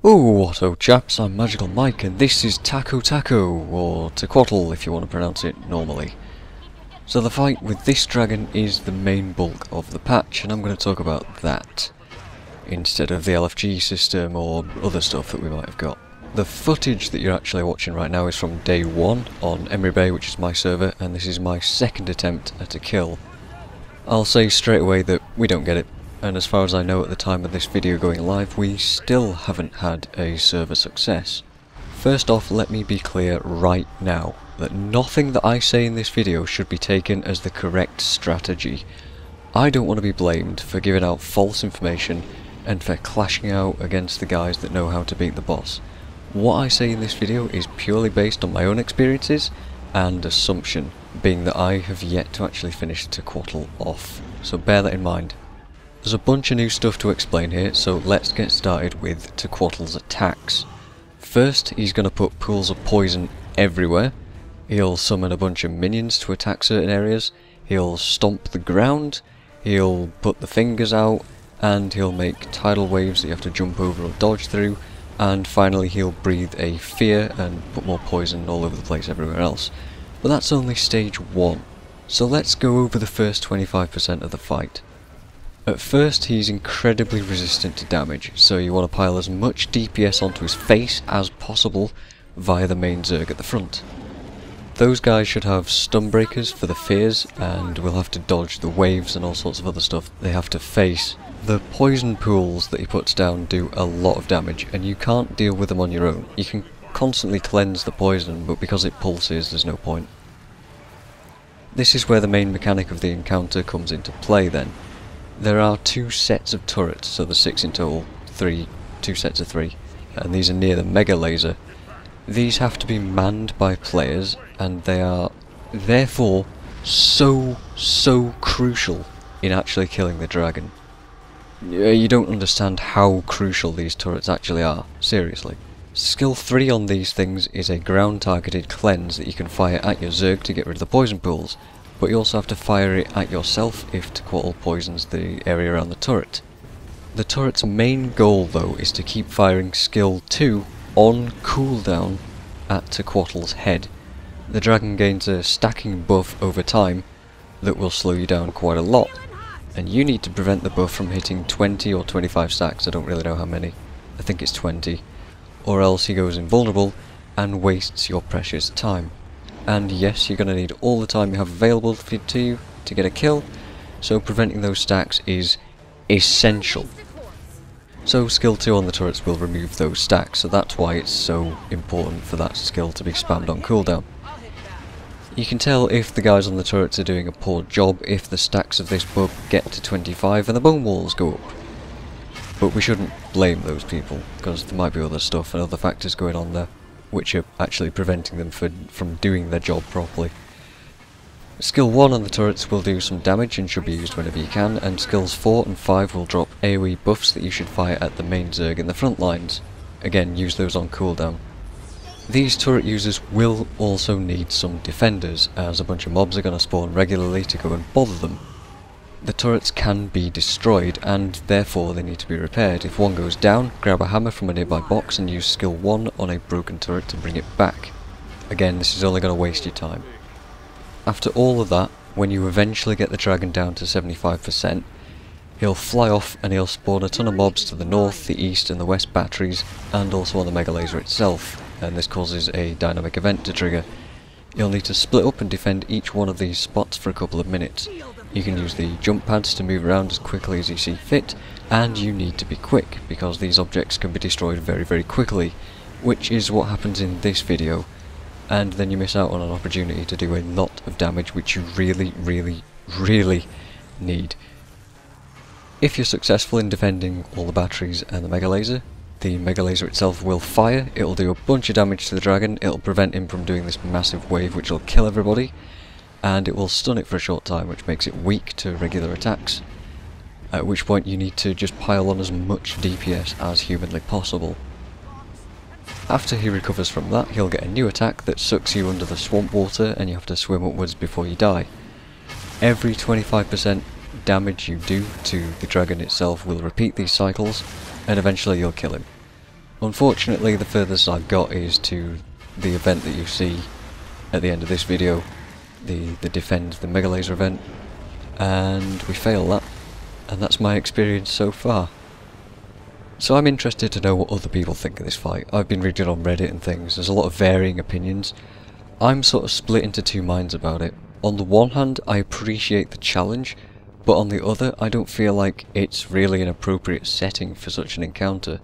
Oh, what up chaps, I'm Magical Mike and this is Taco Taco, or Tequatl if you want to pronounce it normally. So the fight with this dragon is the main bulk of the patch, and I'm going to talk about that instead of the LFG system or other stuff that we might have got. The footage that you're actually watching right now is from day 1 on Emery Bay, which is my server, and this is my second attempt at a kill. I'll say straight away that we don't get it. And as far as I know at the time of this video going live, we still haven't had a server success. First off, let me be clear right now that nothing that I say in this video should be taken as the correct strategy. I don't want to be blamed for giving out false information and for clashing out against the guys that know how to beat the boss. What I say in this video is purely based on my own experiences and assumption, being that I have yet to actually finish Tequatl off, so bear that in mind. There's a bunch of new stuff to explain here, so let's get started with Tequatl's attacks. First, he's going to put pools of poison everywhere. He'll summon a bunch of minions to attack certain areas. He'll stomp the ground. He'll put the fingers out. And he'll make tidal waves that you have to jump over or dodge through. And finally, he'll breathe a fear and put more poison all over the place everywhere else. But that's only stage 1. So let's go over the first 25% of the fight. At first, he's incredibly resistant to damage, so you want to pile as much DPS onto his face as possible via the main Zerg at the front. Those guys should have stun breakers for the fears, and will have to dodge the waves and all sorts of other stuff they have to face. The poison pools that he puts down do a lot of damage, and you can't deal with them on your own. You can constantly cleanse the poison, but because it pulses, there's no point. This is where the main mechanic of the encounter comes into play then. There are 2 sets of turrets, so there's 6 in total, 2 sets of 3, and these are near the mega laser. These have to be manned by players, and they are therefore so crucial in actually killing the dragon. You don't understand how crucial these turrets actually are, seriously. Skill 3 on these things is a ground targeted cleanse that you can fire at your Zerg to get rid of the poison pools. But you also have to fire it at yourself if Tequatl poisons the area around the turret. The turret's main goal though is to keep firing skill 2 on cooldown at Tequatl's head. The dragon gains a stacking buff over time that will slow you down quite a lot, and you need to prevent the buff from hitting 20 or 25 stacks, I don't really know how many, I think it's 20, or else he goes invulnerable and wastes your precious time. And yes, you're going to need all the time you have available to you to get a kill, so preventing those stacks is essential. So skill 2 on the turrets will remove those stacks, so that's why it's so important for that skill to be spammed on cooldown. You can tell if the guys on the turrets are doing a poor job if the stacks of this buff get to 25 and the bone walls go up. But we shouldn't blame those people, because there might be other stuff and other factors going on there which are actually preventing them from doing their job properly. Skill 1 on the turrets will do some damage and should be used whenever you can, and skills 4 and 5 will drop AoE buffs that you should fire at the main Zerg in the front lines. Again, use those on cooldown. These turret users will also need some defenders, as a bunch of mobs are going to spawn regularly to go and bother them. The turrets can be destroyed, and therefore they need to be repaired. If one goes down, grab a hammer from a nearby box and use skill 1 on a broken turret to bring it back. Again, this is only going to waste your time. After all of that, when you eventually get the dragon down to 75%, he'll fly off and he'll spawn a ton of mobs to the north, the east and the west batteries, and also on the mega laser itself, and this causes a dynamic event to trigger. You'll need to split up and defend each one of these spots for a couple of minutes. You can use the jump pads to move around as quickly as you see fit, and you need to be quick, because these objects can be destroyed very quickly, which is what happens in this video, and then you miss out on an opportunity to do a lot of damage which you really need. If you're successful in defending all the batteries and the mega laser itself will fire, it'll do a bunch of damage to the dragon, it'll prevent him from doing this massive wave which will kill everybody, and it will stun it for a short time, which makes it weak to regular attacks, at which point you need to just pile on as much DPS as humanly possible. After he recovers from that, he'll get a new attack that sucks you under the swamp water and you have to swim upwards before you die. Every 25% damage you do to the dragon itself will repeat these cycles, and eventually you'll kill him. Unfortunately, the furthest I've got is to the event that you see at the end of this video, the Defend the Mega Laser event, and we fail that, and that's my experience so far. So I'm interested to know what other people think of this fight. I've been reading on Reddit and things, there's a lot of varying opinions. I'm sort of split into two minds about it. On the one hand, I appreciate the challenge, but on the other, I don't feel like it's really an appropriate setting for such an encounter.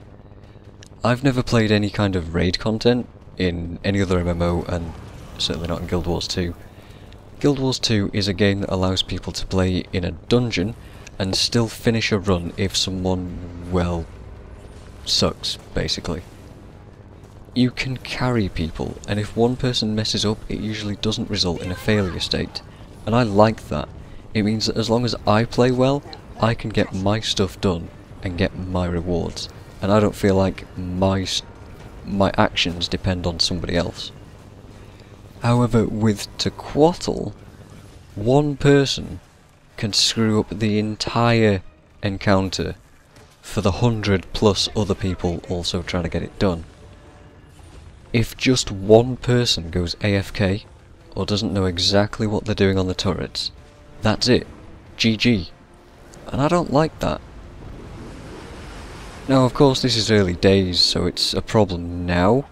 I've never played any kind of raid content in any other MMO, and certainly not in Guild Wars 2. Guild Wars 2 is a game that allows people to play in a dungeon and still finish a run if someone, well, sucks, basically. You can carry people, and if one person messes up, it usually doesn't result in a failure state, and I like that. It means that as long as I play well, I can get my stuff done and get my rewards, and I don't feel like my actions depend on somebody else. However, with Tequatl, one person can screw up the entire encounter for the 100+ other people also trying to get it done. If just one person goes AFK, or doesn't know exactly what they're doing on the turrets, that's it. GG. And I don't like that. Now, of course, this is early days, so it's a problem now.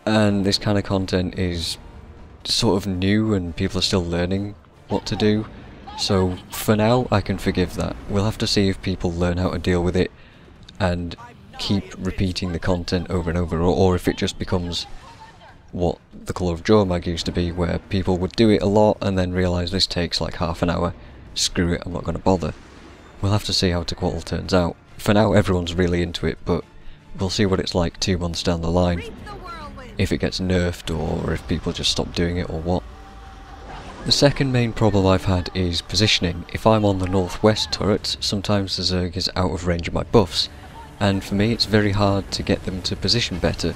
And this kind of content is sort of new and people are still learning what to do. So, for now, I can forgive that. We'll have to see if people learn how to deal with it and keep repeating the content over and over, or if it just becomes what the Colour of Joe mag used to be, where people would do it a lot and then realise this takes like half an hour, screw it, I'm not going to bother. We'll have to see how Tequatl turns out. For now everyone's really into it, but we'll see what it's like 2 months down the line, if it gets nerfed or if people just stop doing it or what. The second main problem I've had is positioning. If I'm on the northwest turrets, sometimes the Zerg is out of range of my buffs, and for me it's very hard to get them to position better.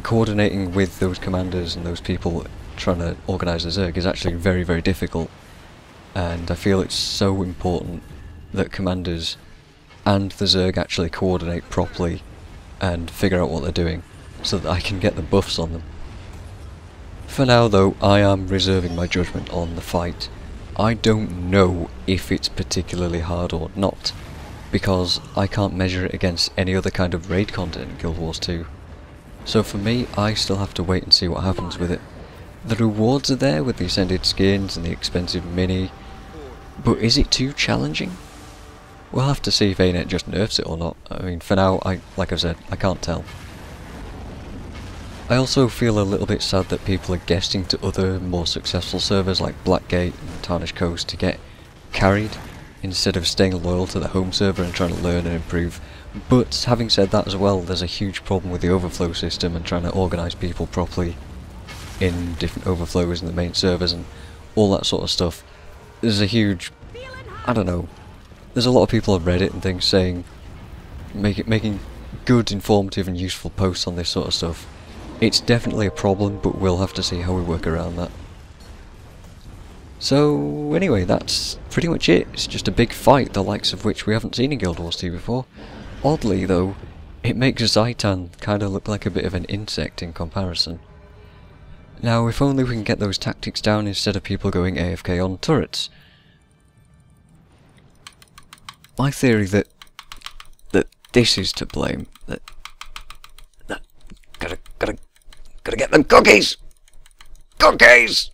Coordinating with those commanders and those people trying to organise the Zerg is actually very, very difficult, and I feel it's so important that commanders and the Zerg actually coordinate properly and figure out what they're doing so that I can get the buffs on them. For now though, I am reserving my judgment on the fight. I don't know if it's particularly hard or not, because I can't measure it against any other kind of raid content in Guild Wars 2. So for me, I still have to wait and see what happens with it. The rewards are there with the ascended skins and the expensive mini, but is it too challenging? We'll have to see if Arenanet just nerfs it or not. I mean, for now, like I've said, I can't tell. I also feel a little bit sad that people are guessing to other more successful servers like Blackgate and Tarnished Coast to get carried, instead of staying loyal to the home server and trying to learn and improve. But having said that as well, there's a huge problem with the overflow system and trying to organise people properly in different overflows in the main servers and all that sort of stuff. There's a huge, I don't know, there's a lot of people on Reddit and things saying, making good, informative and useful posts on this sort of stuff. It's definitely a problem, but we'll have to see how we work around that. So anyway, that's pretty much it. It's just a big fight, the likes of which we haven't seen in Guild Wars 2 before. Oddly though, it makes Zaitan kind of look like a bit of an insect in comparison. Now, if only we can get those tactics down instead of people going AFK on turrets. My theory that this is to blame. That gotta get them cookies! Cookies!